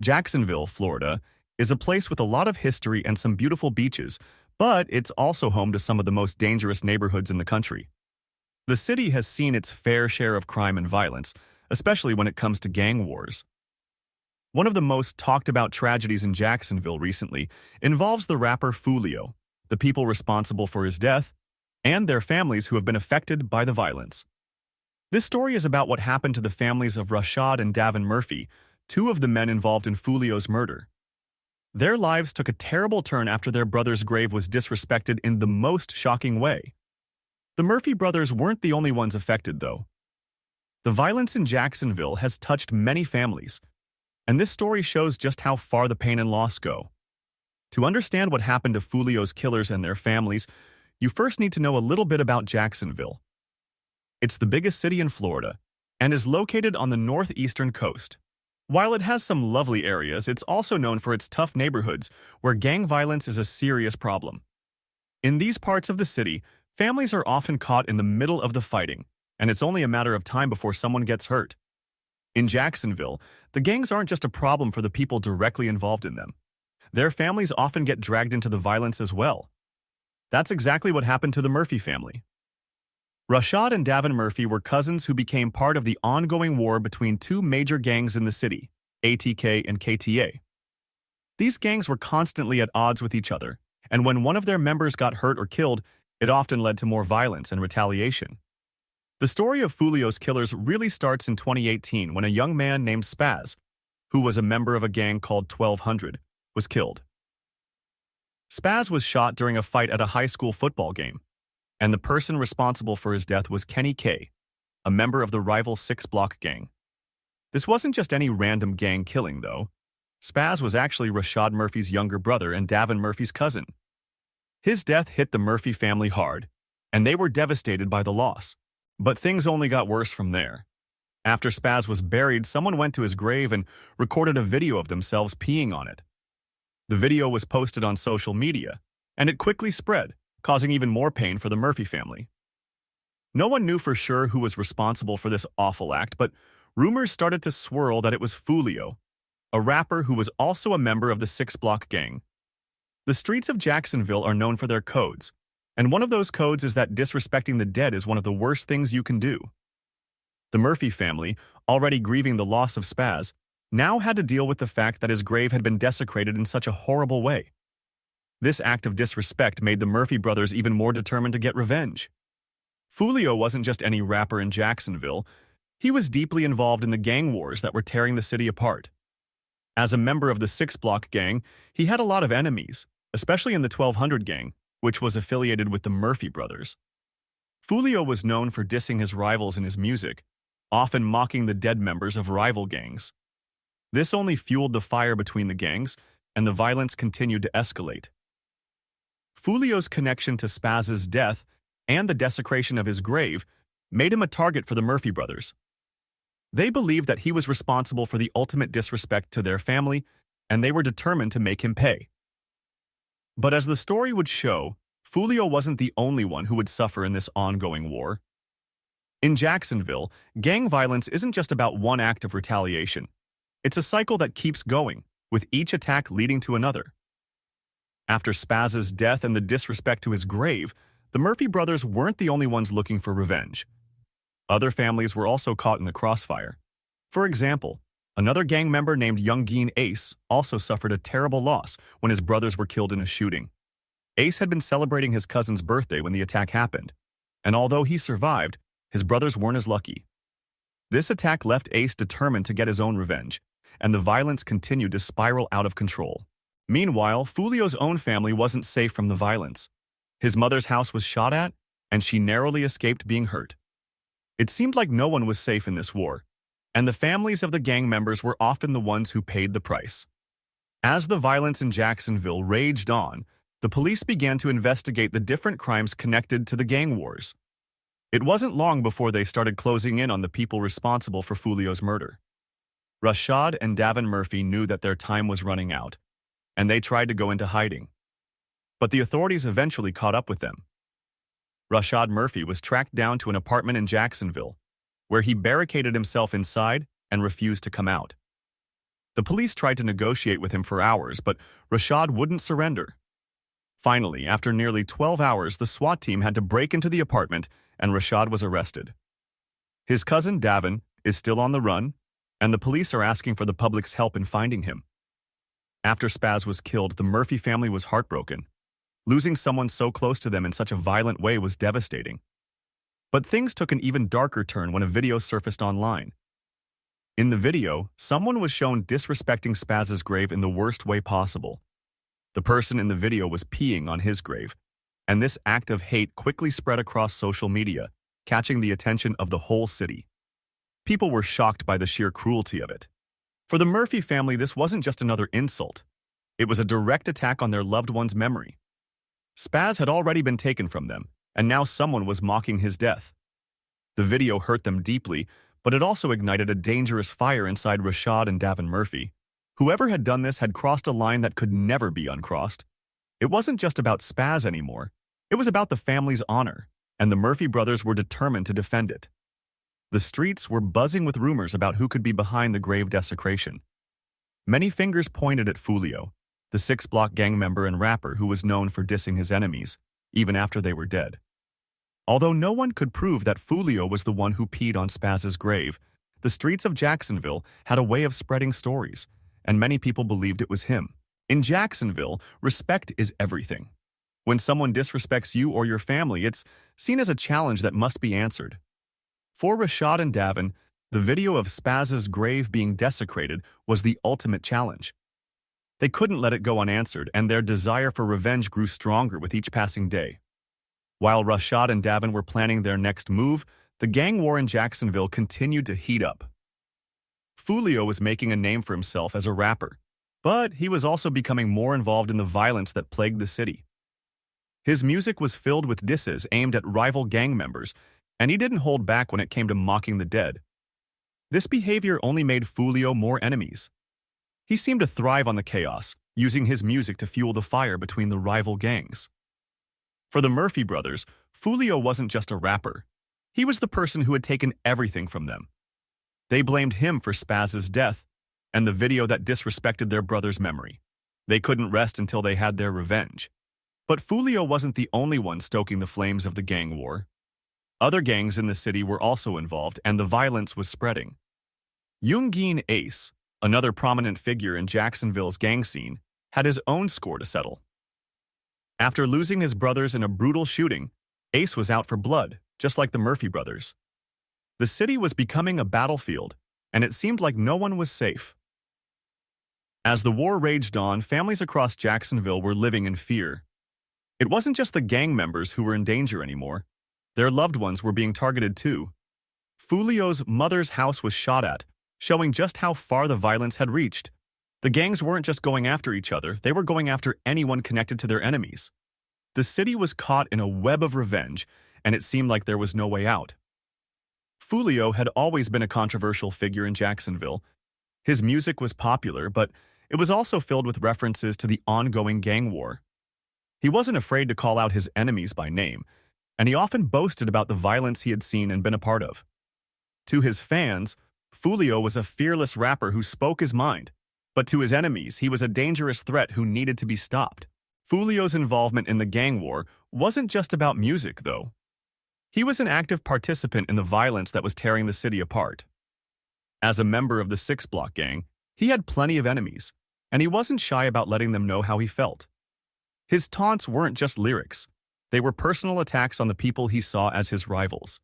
Jacksonville, Florida, is a place with a lot of history and some beautiful beaches, but it's also home to some of the most dangerous neighborhoods in the country. The city has seen its fair share of crime and violence, especially when it comes to gang wars. One of the most talked about tragedies in Jacksonville recently involves the rapper Fulio, the people responsible for his death, and their families who have been affected by the violence. This story is about what happened to the families of Rashad and Daven Murphy, two of the men involved in Fulio's murder. Their lives took a terrible turn after their brother's grave was disrespected in the most shocking way. The Murphy brothers weren't the only ones affected, though. The violence in Jacksonville has touched many families, and this story shows just how far the pain and loss go. To understand what happened to Fulio's killers and their families, you first need to know a little bit about Jacksonville. It's the biggest city in Florida and is located on the northeastern coast. While it has some lovely areas, it's also known for its tough neighborhoods where gang violence is a serious problem. In these parts of the city, families are often caught in the middle of the fighting, and it's only a matter of time before someone gets hurt. In Jacksonville, the gangs aren't just a problem for the people directly involved in them. Their families often get dragged into the violence as well. That's exactly what happened to the Murphy family. Rashad and Daven Murphy were cousins who became part of the ongoing war between two major gangs in the city, ATK and KTA. These gangs were constantly at odds with each other, and when one of their members got hurt or killed, it often led to more violence and retaliation. The story of Fulio's killers really starts in 2018 when a young man named Spaz, who was a member of a gang called 1200, was killed. Spaz was shot during a fight at a high school football game, and the person responsible for his death was Kenny K, a member of the rival 6-Block gang. This wasn't just any random gang killing, though. Spaz was actually Rashad Murphy's younger brother and Daven Murphy's cousin. His death hit the Murphy family hard, and they were devastated by the loss. But things only got worse from there. After Spaz was buried, someone went to his grave and recorded a video of themselves peeing on it. The video was posted on social media, and it quickly spread, causing even more pain for the Murphy family. No one knew for sure who was responsible for this awful act, but rumors started to swirl that it was Fulio, a rapper who was also a member of the 6-Block gang. The streets of Jacksonville are known for their codes, and one of those codes is that disrespecting the dead is one of the worst things you can do. The Murphy family, already grieving the loss of Spaz, now had to deal with the fact that his grave had been desecrated in such a horrible way. This act of disrespect made the Murphy brothers even more determined to get revenge. Fulio wasn't just any rapper in Jacksonville. He was deeply involved in the gang wars that were tearing the city apart. As a member of the 6-Block gang, he had a lot of enemies, especially in the 1200 gang, which was affiliated with the Murphy brothers. Fulio was known for dissing his rivals in his music, often mocking the dead members of rival gangs. This only fueled the fire between the gangs, and the violence continued to escalate. Fulio's connection to Spaz's death and the desecration of his grave made him a target for the Murphy brothers. They believed that he was responsible for the ultimate disrespect to their family, and they were determined to make him pay. But as the story would show, Fulio wasn't the only one who would suffer in this ongoing war. In Jacksonville, gang violence isn't just about one act of retaliation. It's a cycle that keeps going, with each attack leading to another. After Spaz's death and the disrespect to his grave, the Murphy brothers weren't the only ones looking for revenge. Other families were also caught in the crossfire. For example, another gang member named Yungin Ace also suffered a terrible loss when his brothers were killed in a shooting. Ace had been celebrating his cousin's birthday when the attack happened, and although he survived, his brothers weren't as lucky. This attack left Ace determined to get his own revenge, and the violence continued to spiral out of control. Meanwhile, Fulio's own family wasn't safe from the violence. His mother's house was shot at, and she narrowly escaped being hurt. It seemed like no one was safe in this war, and the families of the gang members were often the ones who paid the price. As the violence in Jacksonville raged on, the police began to investigate the different crimes connected to the gang wars. It wasn't long before they started closing in on the people responsible for Fulio's murder. Rashad and Daven Murphy knew that their time was running out, and they tried to go into hiding. But the authorities eventually caught up with them. Rashad Murphy was tracked down to an apartment in Jacksonville, where he barricaded himself inside and refused to come out. The police tried to negotiate with him for hours, but Rashad wouldn't surrender. Finally, after nearly 12 hours, the SWAT team had to break into the apartment and Rashad was arrested. His cousin, Daven, is still on the run, and the police are asking for the public's help in finding him. After Spaz was killed, the Murphy family was heartbroken. Losing someone so close to them in such a violent way was devastating. But things took an even darker turn when a video surfaced online. In the video, someone was shown disrespecting Spaz's grave in the worst way possible. The person in the video was peeing on his grave, and this act of hate quickly spread across social media, catching the attention of the whole city. People were shocked by the sheer cruelty of it. For the Murphy family, this wasn't just another insult. It was a direct attack on their loved one's memory. Spaz had already been taken from them, and now someone was mocking his death. The video hurt them deeply, but it also ignited a dangerous fire inside Rashad and Daven Murphy. Whoever had done this had crossed a line that could never be uncrossed. It wasn't just about Spaz anymore. It was about the family's honor, and the Murphy brothers were determined to defend it. The streets were buzzing with rumors about who could be behind the grave desecration. Many fingers pointed at Fulio, the 6-block gang member and rapper who was known for dissing his enemies, even after they were dead. Although no one could prove that Fulio was the one who peed on Spaz's grave, the streets of Jacksonville had a way of spreading stories, and many people believed it was him. In Jacksonville, respect is everything. When someone disrespects you or your family, it's seen as a challenge that must be answered. For Rashad and Daven, the video of Spaz's grave being desecrated was the ultimate challenge. They couldn't let it go unanswered, and their desire for revenge grew stronger with each passing day. While Rashad and Daven were planning their next move, the gang war in Jacksonville continued to heat up. Fulio was making a name for himself as a rapper, but he was also becoming more involved in the violence that plagued the city. His music was filled with disses aimed at rival gang members, and he didn't hold back when it came to mocking the dead. This behavior only made Fulio more enemies. He seemed to thrive on the chaos, using his music to fuel the fire between the rival gangs. For the Murphy brothers, Fulio wasn't just a rapper. He was the person who had taken everything from them. They blamed him for Spaz's death and the video that disrespected their brother's memory. They couldn't rest until they had their revenge. But Fulio wasn't the only one stoking the flames of the gang war. Other gangs in the city were also involved, and the violence was spreading. Yungin Ace, another prominent figure in Jacksonville's gang scene, had his own score to settle. After losing his brothers in a brutal shooting, Ace was out for blood, just like the Murphy brothers. The city was becoming a battlefield, and it seemed like no one was safe. As the war raged on, families across Jacksonville were living in fear. It wasn't just the gang members who were in danger anymore. Their loved ones were being targeted too. Fulio's mother's house was shot at, showing just how far the violence had reached. The gangs weren't just going after each other, they were going after anyone connected to their enemies. The city was caught in a web of revenge, and it seemed like there was no way out. Fulio had always been a controversial figure in Jacksonville. His music was popular, but it was also filled with references to the ongoing gang war. He wasn't afraid to call out his enemies by name, and he often boasted about the violence he had seen and been a part of. To his fans, Fulio was a fearless rapper who spoke his mind, but to his enemies, he was a dangerous threat who needed to be stopped. Fulio's involvement in the gang war wasn't just about music, though. He was an active participant in the violence that was tearing the city apart. As a member of the 6-block gang, he had plenty of enemies, and he wasn't shy about letting them know how he felt. His taunts weren't just lyrics. They were personal attacks on the people he saw as his rivals.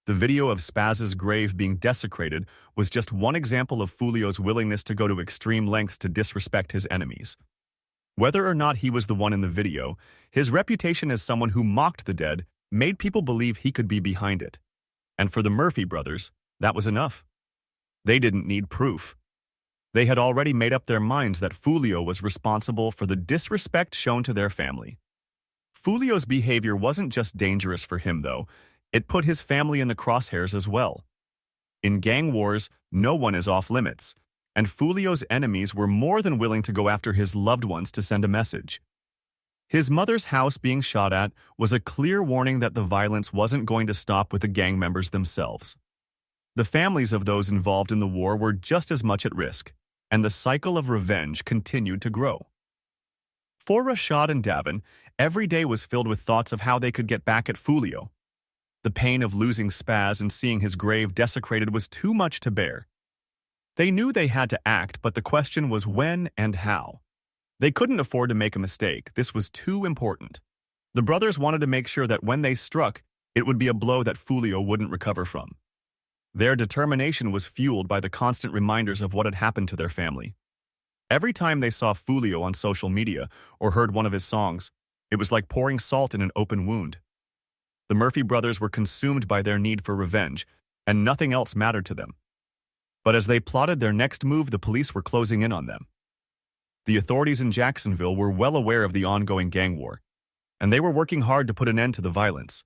The video of Spaz's grave being desecrated was just one example of Fulio's willingness to go to extreme lengths to disrespect his enemies. Whether or not he was the one in the video, his reputation as someone who mocked the dead made people believe he could be behind it. And for the Murphy brothers, that was enough. They didn't need proof. They had already made up their minds that Fulio was responsible for the disrespect shown to their family. Fulio's behavior wasn't just dangerous for him, though. It put his family in the crosshairs as well. In gang wars, no one is off limits, and Fulio's enemies were more than willing to go after his loved ones to send a message. His mother's house being shot at was a clear warning that the violence wasn't going to stop with the gang members themselves. The families of those involved in the war were just as much at risk. and the cycle of revenge continued to grow. For Rashad and Daven, every day was filled with thoughts of how they could get back at Fulio. The pain of losing Spaz and seeing his grave desecrated was too much to bear. They knew they had to act, but the question was when and how. They couldn't afford to make a mistake. This was too important. The brothers wanted to make sure that when they struck, it would be a blow that Fulio wouldn't recover from. Their determination was fueled by the constant reminders of what had happened to their family. Every time they saw Fulio on social media or heard one of his songs, it was like pouring salt in an open wound. The Murphy brothers were consumed by their need for revenge, and nothing else mattered to them. But as they plotted their next move, the police were closing in on them. The authorities in Jacksonville were well aware of the ongoing gang war, and they were working hard to put an end to the violence.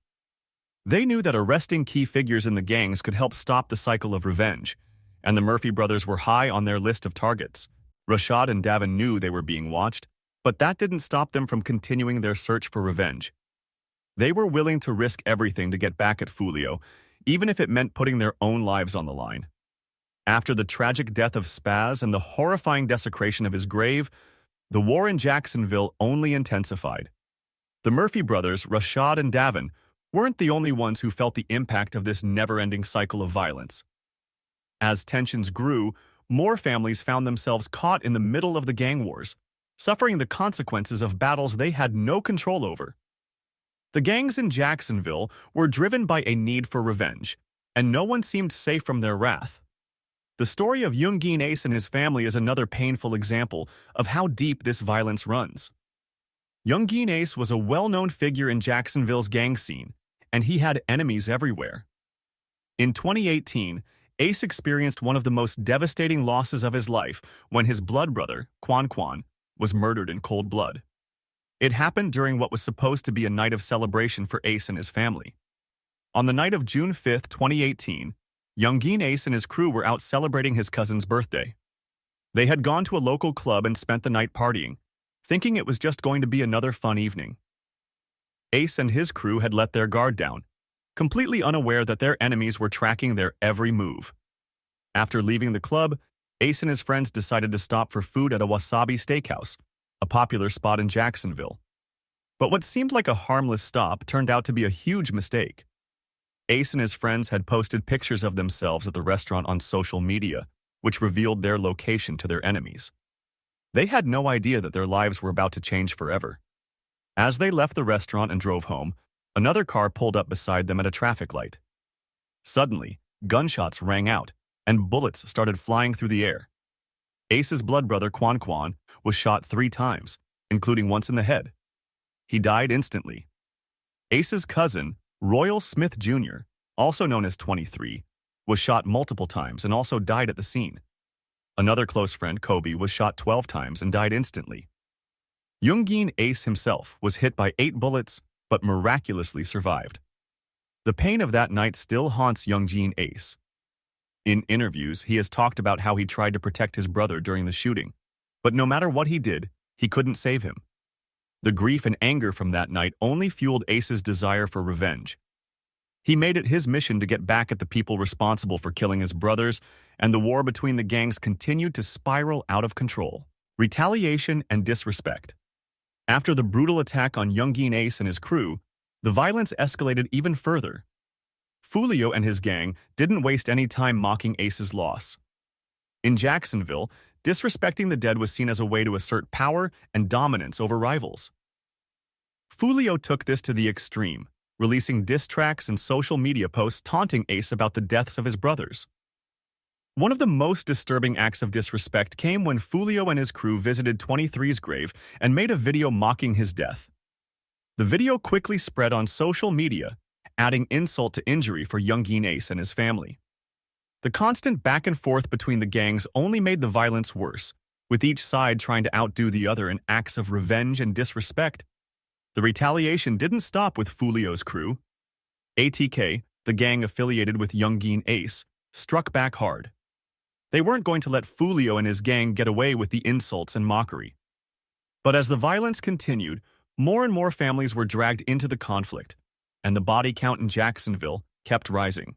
They knew that arresting key figures in the gangs could help stop the cycle of revenge, and the Murphy brothers were high on their list of targets. Rashad and Daven knew they were being watched, but that didn't stop them from continuing their search for revenge. They were willing to risk everything to get back at Fulio, even if it meant putting their own lives on the line. After the tragic death of Spaz and the horrifying desecration of his grave, the war in Jacksonville only intensified. The Murphy brothers, Rashad and Daven, weren't the only ones who felt the impact of this never-ending cycle of violence. As tensions grew, more families found themselves caught in the middle of the gang wars, suffering the consequences of battles they had no control over. The gangs in Jacksonville were driven by a need for revenge, and no one seemed safe from their wrath. The story of Yungin Ace and his family is another painful example of how deep this violence runs. Yungin Ace was a well-known figure in Jacksonville's gang scene, and he had enemies everywhere. In 2018, Ace experienced one of the most devastating losses of his life when his blood brother, Quan, was murdered in cold blood. It happened during what was supposed to be a night of celebration for Ace and his family. On the night of June 5, 2018, Yungin Ace and his crew were out celebrating his cousin's birthday. They had gone to a local club and spent the night partying, thinking it was just going to be another fun evening. Ace and his crew had let their guard down, completely unaware that their enemies were tracking their every move. After leaving the club, Ace and his friends decided to stop for food at a Wasabi Steakhouse, a popular spot in Jacksonville. But what seemed like a harmless stop turned out to be a huge mistake. Ace and his friends had posted pictures of themselves at the restaurant on social media, which revealed their location to their enemies. They had no idea that their lives were about to change forever. As they left the restaurant and drove home, another car pulled up beside them at a traffic light. Suddenly, gunshots rang out, and bullets started flying through the air. Ace's blood brother, Quan, was shot 3 times, including once in the head. He died instantly. Ace's cousin, Royal Smith Jr., also known as 23, was shot multiple times and also died at the scene. Another close friend, Kobe, was shot 12 times and died instantly. Yungin Ace himself was hit by 8 bullets, but miraculously survived. The pain of that night still haunts Yungin Ace. In interviews, he has talked about how he tried to protect his brother during the shooting, but no matter what he did, he couldn't save him. The grief and anger from that night only fueled Ace's desire for revenge. He made it his mission to get back at the people responsible for killing his brothers, and the war between the gangs continued to spiral out of control. Retaliation and disrespect. After the brutal attack on Yungin Ace and his crew, the violence escalated even further. Fulio and his gang didn't waste any time mocking Ace's loss. In Jacksonville, disrespecting the dead was seen as a way to assert power and dominance over rivals. Fulio took this to the extreme, releasing diss tracks and social media posts taunting Ace about the deaths of his brothers. One of the most disturbing acts of disrespect came when Fulio and his crew visited 23's grave and made a video mocking his death. The video quickly spread on social media, adding insult to injury for Yungin Ace and his family. The constant back and forth between the gangs only made the violence worse, with each side trying to outdo the other in acts of revenge and disrespect. The retaliation didn't stop with Fulio's crew. ATK, the gang affiliated with Yungin Ace, struck back hard. They weren't going to let Fulio and his gang get away with the insults and mockery. But as the violence continued, more and more families were dragged into the conflict, and the body count in Jacksonville kept rising.